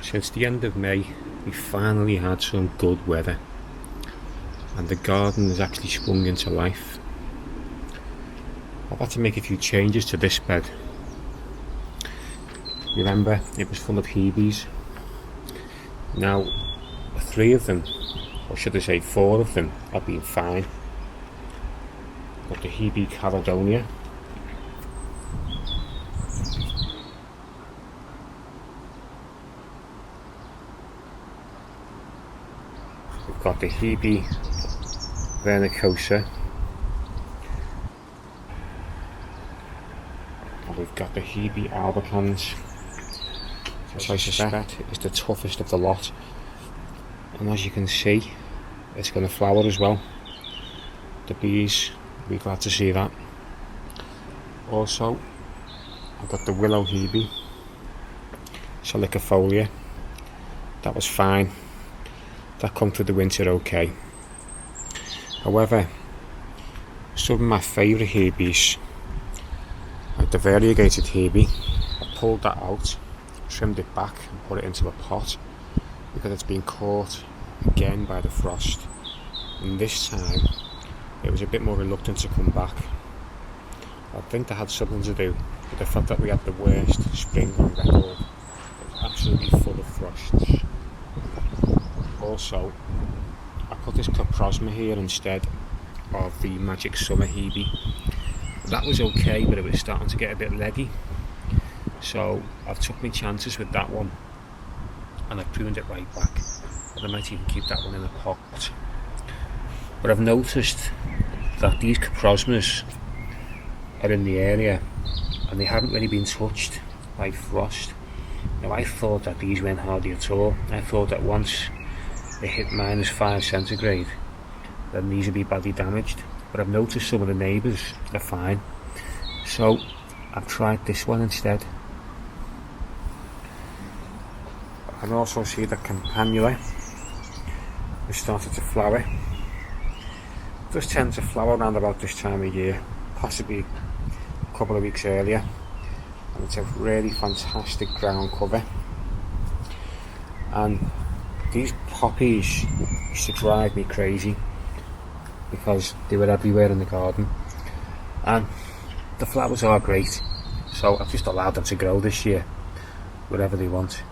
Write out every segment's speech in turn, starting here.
Since the end of May, we finally had some good weather and the garden has actually sprung into life. I've had to make a few changes to this bed. You remember, it was full of Hebes. Now, 3 of them, or should I say 4 of them, have been fine. Got the Hebe Caledonia. We've got the Hebe Vernicosa. And we've got the Hebe albicans, which I suspect is the toughest of the lot. And as you can see, it's going to flower as well. The bees will be glad to see that. Also, I've got the willow Hebe, Silicofolia. That was fine. That come through the winter okay. However, some of my favourite Hebes, like the variegated Hebe, I pulled that out, trimmed it back and put it into a pot because it's been caught again by the frost, and this time it was a bit more reluctant to come back. I think that had something to do with the fact that we had the worst spring on record. It was absolutely full of frosts. Also, I put this Coprosma here instead of the Magic Summer Hebe. That was okay, but it was starting to get a bit leggy, so I've took my chances with that one and I've pruned it right back. I might even keep that one in a pot. But I've noticed that these Coprosmas are in the area and they haven't really been touched by frost. Now, I thought that these weren't hardy at all. I thought that once they hit -5 centigrade, then these would be badly damaged. But I've noticed some of the neighbours are fine, so I've tried this one instead. I can also see that Campanula has started to flower. It does tend to flower around about this time of year, possibly a couple of weeks earlier, and it's a really fantastic ground cover. And these poppies used to drive me crazy because they were everywhere in the garden, and the flowers are great, so I've just allowed them to grow this year wherever they want.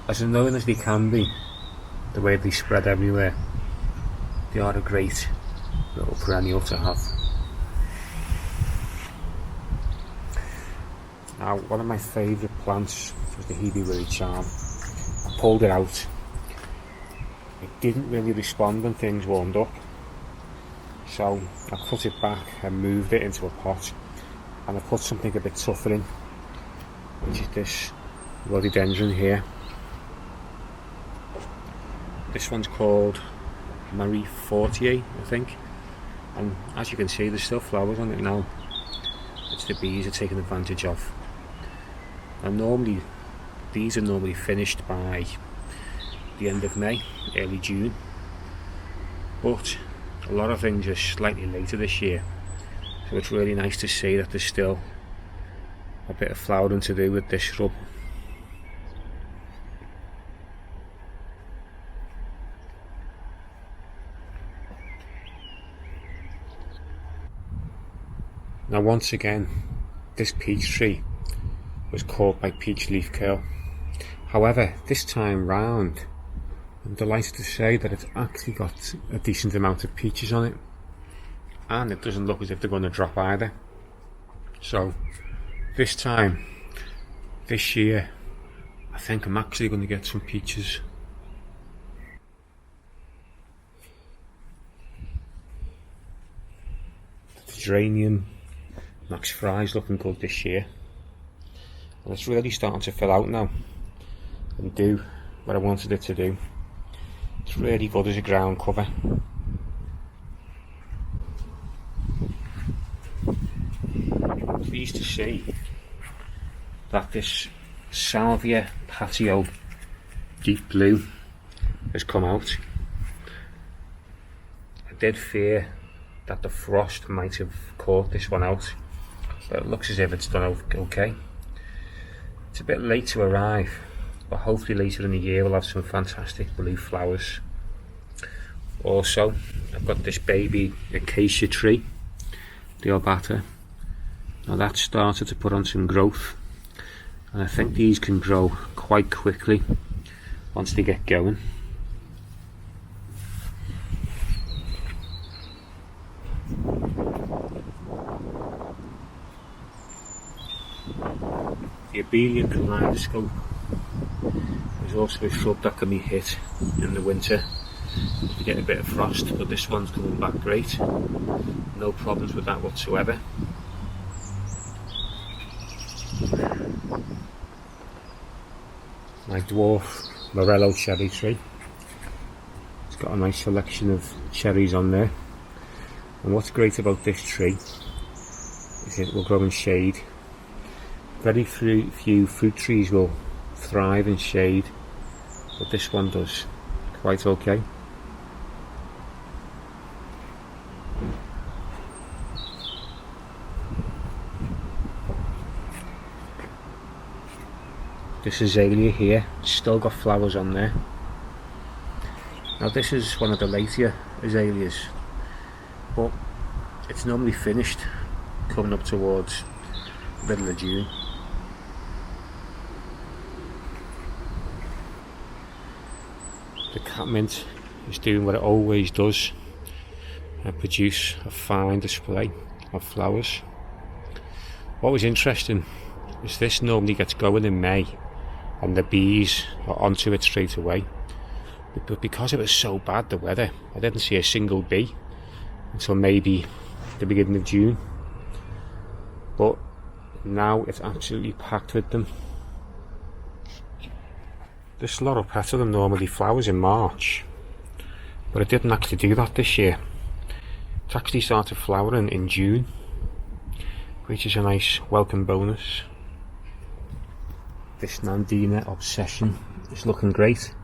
As annoying as they can be, the way they spread everywhere, they are a great little perennial to have. Now, one of my favourite plants was the Hebe Willy Charm. I pulled it out. It didn't really respond when things warmed up, so I cut it back and moved it into a pot, and I put something a bit tougher in, which is this rhododendron here. This one's called Marie Fortier, I think, and as you can see, there's still flowers on it now. It's the bees are taking advantage of. And normally, these are normally finished by the end of May, early June, but a lot of things are slightly later this year, so it's really nice to see that there's still a bit of flowering to do with this shrub. Now, once again, this peach tree was caught by peach leaf curl. However, this time round, I'm delighted to say that it's actually got a decent amount of peaches on it, and it doesn't look as if they're going to drop either. So this time, this year, I think I'm actually going to get some peaches. The geranium Max Fry's looking good this year, and it's really starting to fill out now and do what I wanted it to do. It's really good as a ground cover. I'm pleased to see that this Salvia Patio Deep Blue has come out. I did fear that the frost might have caught this one out, but it looks as if it's done okay. It's a bit late to arrive, but hopefully later in the year we'll have some fantastic blue flowers. Also, I've got this baby acacia tree, the Obata. Now that's started to put on some growth, and I think these can grow quite quickly once they get going. The Abelia kaleidoscope is also a shrub that can be hit in the winter to get a bit of frost, but this one's coming back great. No problems with that whatsoever. My dwarf Morello cherry tree. It's got a nice selection of cherries on there. And what's great about this tree is it will grow in shade. Very few fruit trees will thrive in shade, but this one does quite okay. This azalea here, it's still got flowers on there. Now this is one of the later azaleas, but it's normally finished coming up towards the middle of June. The catmint is doing what it always does and produce a fine display of flowers. What was interesting is this normally gets going in May and the bees are onto it straight away, but because it was so bad, the weather, I didn't see a single bee until maybe the beginning of June, but now it's absolutely packed with them. This Loropetalum normally flowers in March, but it didn't actually do that this year. It actually started flowering in June, which is a nice welcome bonus. This Nandina Obsession is looking great.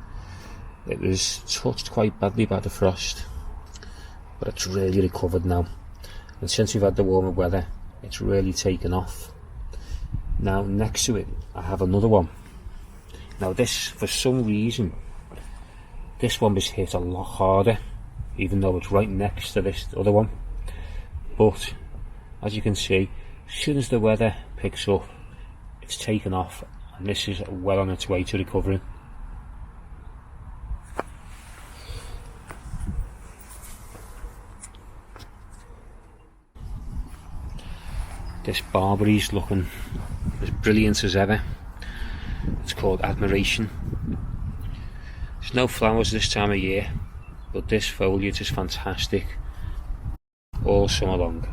It was touched quite badly by the frost, but it's really recovered now. And since we've had the warmer weather, it's really taken off. Now next to it, I have another one. Now this, for some reason, this one was hit a lot harder, even though it's right next to this other one. But as you can see, as soon as the weather picks up, it's taken off, and this is well on its way to recovering. This barberry's looking as brilliant as ever. It's called Admiration. There's no flowers this time of year, but this foliage is fantastic all summer long.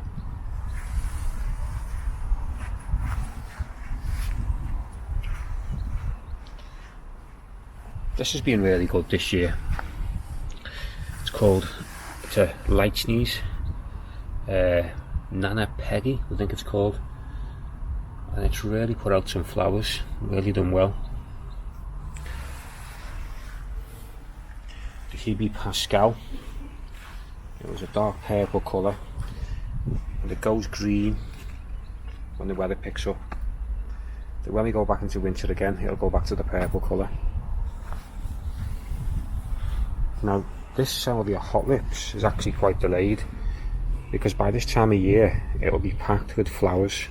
This has been really good this year. It's a light sneeze, Nana Peggy, I think it's called, and it's really put out some flowers, really done well. The Hebe Pascal, it was a dark purple colour, and it goes green when the weather picks up. But when we go back into winter again, it'll go back to the purple colour. Now this salvia hot lips is actually quite delayed, because by this time of year it'll be packed with flowers,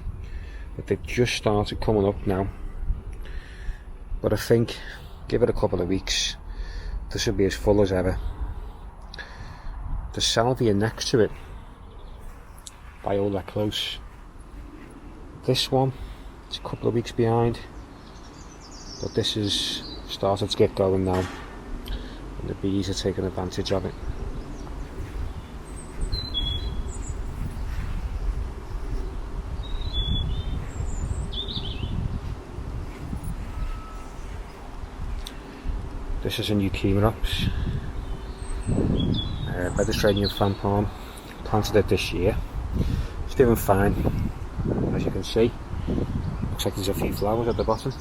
but they've just started coming up now. But I think, give it a couple of weeks, this will be as full as ever. The salvia next to it, Viola Close, this one, it's a couple of weeks behind, but this is started to get going now, and the bees are taking advantage of it. This is a new Chimerops, Mediterranean fan palm, planted it this year. It's doing fine, as you can see. Looks like there's a few flowers at the bottom.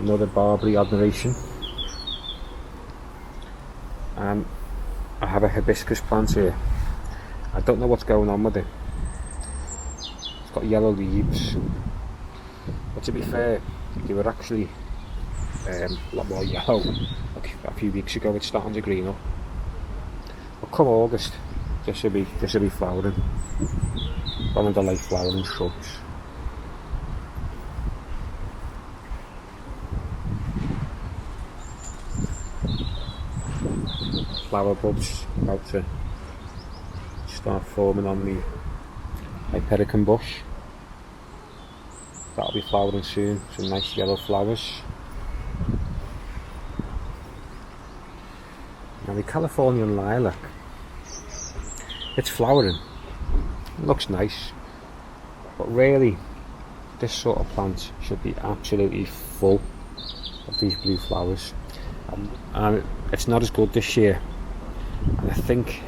Another Barbary adoration. And I have a hibiscus plant here. I don't know what's going on with it. It's got yellow leaves, but to be fair, they were actually a lot more yellow like a few weeks ago. It's starting to green up. But come August, this will be flowering. One of the late flowering shrubs. Flower buds about to start forming on the hyperican bush. That'll be flowering soon, some nice yellow flowers. Now the Californian lilac, it's flowering, it looks nice, but really this sort of plant should be absolutely full of these blue flowers, and it's not as good this year, and I think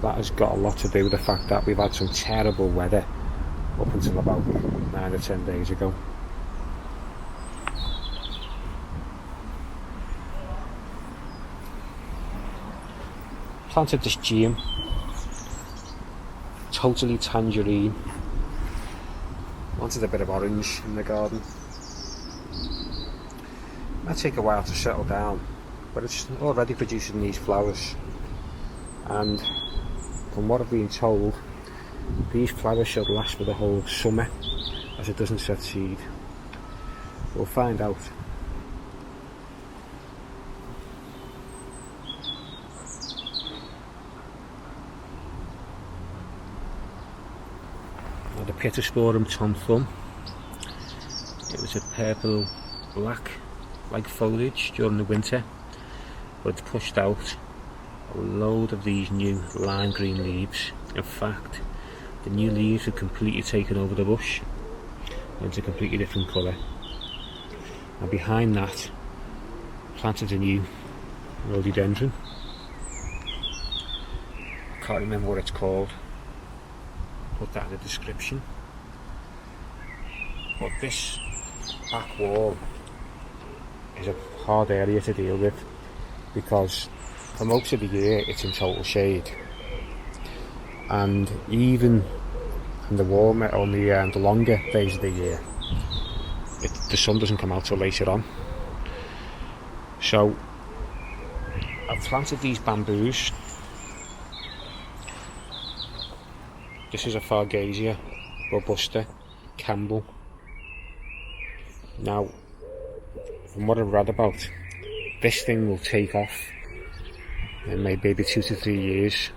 that has got a lot to do with the fact that we've had some terrible weather up until about 9 or 10 days ago. Planted this geum, totally tangerine. Wanted a bit of orange in the garden. Might take a while to settle down, but it's already producing these flowers, and from what I've been told, these flowers should last for the whole summer, as it doesn't set seed. We'll find out. Now the Pittosporum Tom Thumb, it was a purple black like foliage during the winter, but it's pushed out a load of these new lime green leaves. In fact, the new leaves have completely taken over the bush into a completely different colour. And behind that, planted a new rhododendron. Can't remember what it's called. Put that in the description. But this back wall is a hard area to deal with, because for most of the year it's in total shade, and even in the warmer, on the longer days of the year, the sun doesn't come out till later on. So I've planted these bamboos. This is a Fargasia robusta Campbell. Now, from what I've read about, this thing will take off in maybe 2 to 3 years.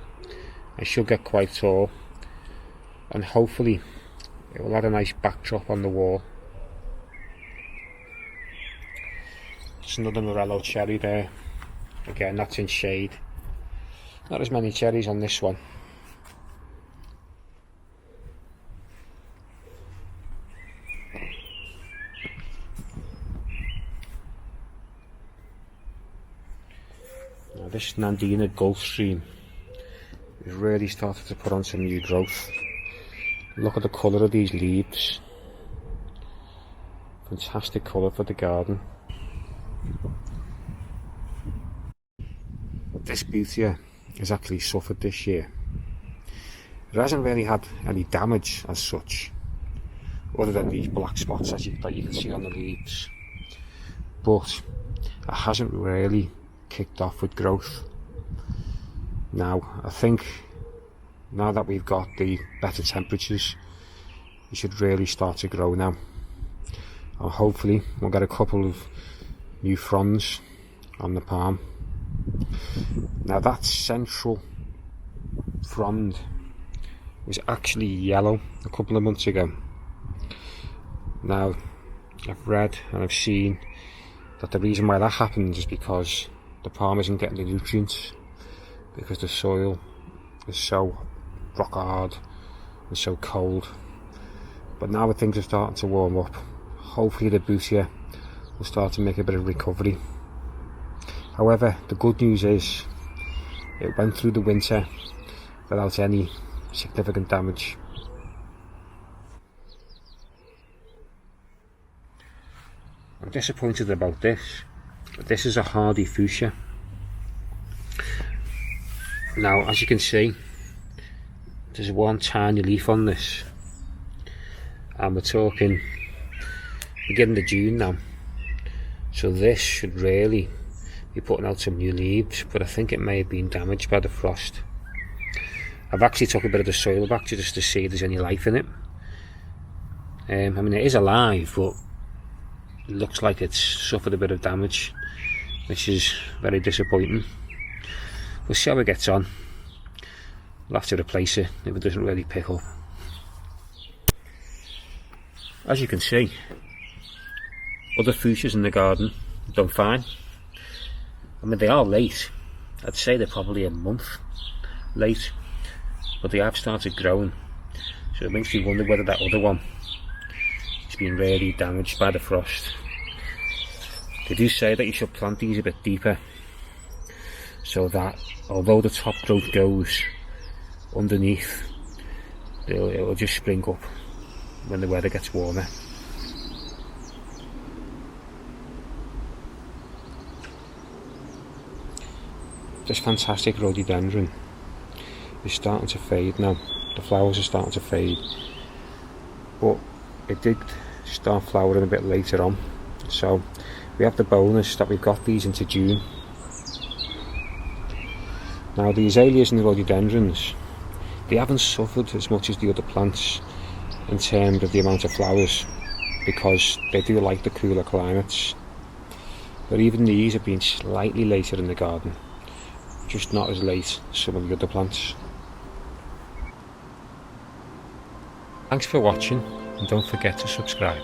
It should get quite tall, and hopefully it will add a nice backdrop on the wall. Just another Morello cherry there. Again, that's in shade. Not as many cherries on this one. Now this Nandina Gulfstream is really started to put on some new growth. Look at the colour of these leaves. Fantastic colour for the garden. This Boothia has actually suffered this year. It hasn't really had any damage as such, other than these black spots that you can see on the leaves, but it hasn't really kicked off with growth. Now I think now that we've got the better temperatures, it should really start to grow now, and hopefully we'll get a couple of new fronds on the palm. Now that central frond was actually yellow a couple of months ago. Now I've read and I've seen that the reason why that happens is because the palm isn't getting the nutrients, because the soil is so rock hard and so cold. But now that things are starting to warm up, hopefully the Boothia will start to make a bit of recovery. However, the good news is it went through the winter without any significant damage. I'm disappointed about this, but this is a hardy fuchsia. Now, as you can see, there's one tiny leaf on this, and we're talking beginning of June now, so this should really be putting out some new leaves, but I think it may have been damaged by the frost. I've actually took a bit of the soil back just to see if there's any life in it. I mean, it is alive, but it looks like it's suffered a bit of damage, which is very disappointing. We'll see how it gets on. We'll have to replace it if it doesn't really pick up. As you can see, other fuchsias in the garden have done fine. I mean, they are late. I'd say they're probably a month late, but they have started growing, so it makes me wonder whether that other one has been really damaged by the frost. They do say that you should plant these a bit deeper, so that although the top growth goes underneath, it'll just spring up when the weather gets warmer. This fantastic rhododendron is starting to fade now. The flowers are starting to fade, but it did start flowering a bit later on, so we have the bonus that we've got these into June. Now, the azaleas and the rhododendrons, they haven't suffered as much as the other plants in terms of the amount of flowers, because they do like the cooler climates, but even these have been slightly later in the garden, just not as late as some of the other plants. Thanks for watching, and don't forget to subscribe.